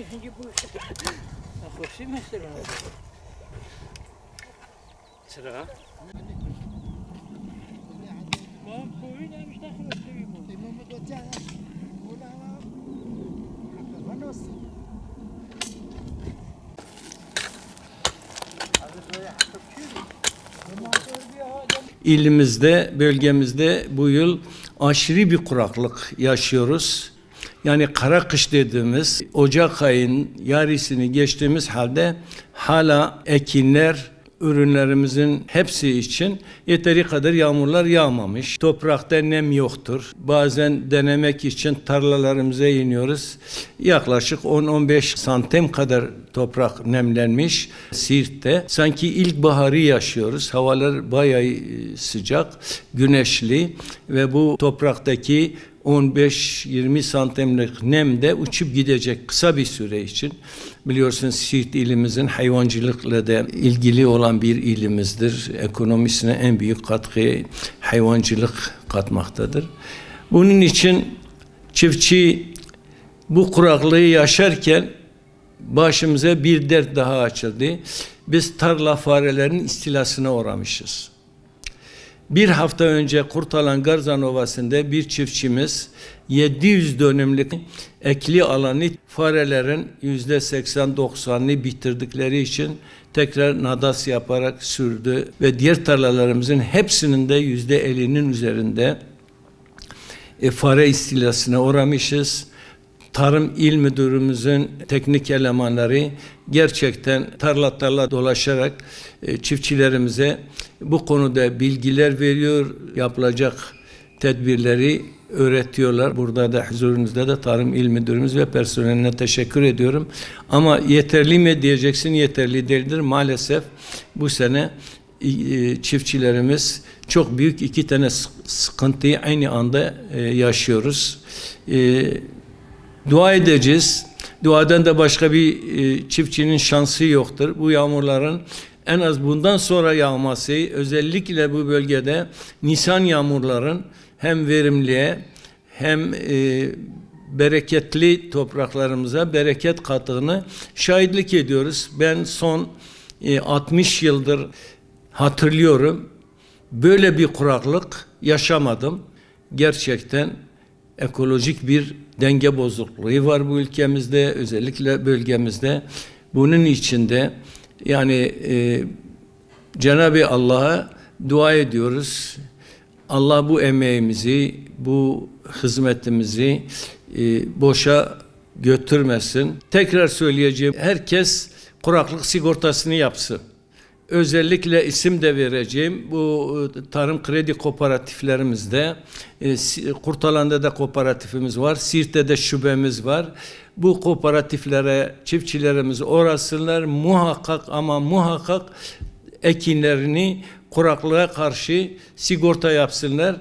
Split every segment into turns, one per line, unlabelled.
ikinci bu işe. Hoşçu mesela. Sıra. ما کوی نمیشه خلاص میمون امام دو جان ولا ونوس İlimizde, bölgemizde bu yıl aşırı bir kuraklık yaşıyoruz. Yani kara kış dediğimiz Ocak ayının yarısını geçtiğimiz halde hala ekinler, ürünlerimizin hepsi için yeteri kadar yağmurlar yağmamış. Toprakta nem yoktur. Bazen denemek için tarlalarımıza iniyoruz. Yaklaşık 10-15 santim kadar toprak nemlenmiş Siirt'te. Sanki ilkbaharı yaşıyoruz. Havalar bayağı sıcak, güneşli ve bu topraktaki 15-20 santimlik nem de uçup gidecek kısa bir süre için. Biliyorsunuz Siirt ilimizin hayvancılıkla da ilgili olan bir ilimizdir. Ekonomisine en büyük katkıyı hayvancılık katmaktadır. Bunun için çiftçi bu kuraklığı yaşarken başımıza bir dert daha açıldı. Biz tarla farelerinin istilasına uğramışız. Bir hafta önce Kurtalan Garzan Ovası'nda bir çiftçimiz 700 dönümlük ekli alanı farelerin %80-90'ını bitirdikleri için tekrar nadas yaparak sürdü ve diğer tarlalarımızın hepsinin de %50'nin üzerinde fare istilasına uğramışız. Tarım İl Müdürümüzün teknik elemanları gerçekten tarla dolaşarak çiftçilerimize bu konuda bilgiler veriyor, yapılacak tedbirleri öğretiyorlar. Burada da huzurunuzda da Tarım İl Müdürümüz ve personeline teşekkür ediyorum. Ama yeterli mi diyeceksin, yeterli değildir. Maalesef bu sene çiftçilerimiz çok büyük iki tane sıkıntıyı aynı anda yaşıyoruz. Dua edeceğiz. Duadan da başka bir çiftçinin şansı yoktur. Bu yağmurların en az bundan sonra yağması, özellikle bu bölgede Nisan yağmurların hem verimliye hem bereketli topraklarımıza bereket kattığını şahitlik ediyoruz. Ben son 60 yıldır hatırlıyorum. Böyle bir kuraklık yaşamadım. Gerçekten ekolojik bir denge bozukluğu var bu ülkemizde, özellikle bölgemizde. Bunun içinde yani Cenab-ı Allah'a dua ediyoruz. Allah bu emeğimizi, bu hizmetimizi boşa götürmesin. Tekrar söyleyeceğim, herkes kuraklık sigortasını yapsın. Özellikle isim de vereceğim. Bu tarım kredi kooperatiflerimizde, Kurtalan'da da kooperatifimiz var, Siirt'te de şubemiz var. Bu kooperatiflere çiftçilerimiz uğrasınlar, muhakkak ama muhakkak ekinlerini kuraklığa karşı sigorta yapsınlar.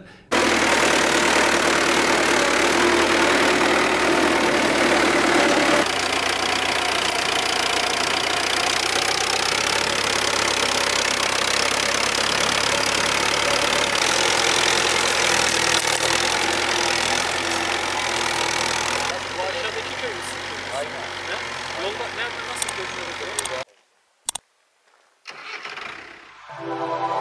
Yolda nerede nasıl görünüyor?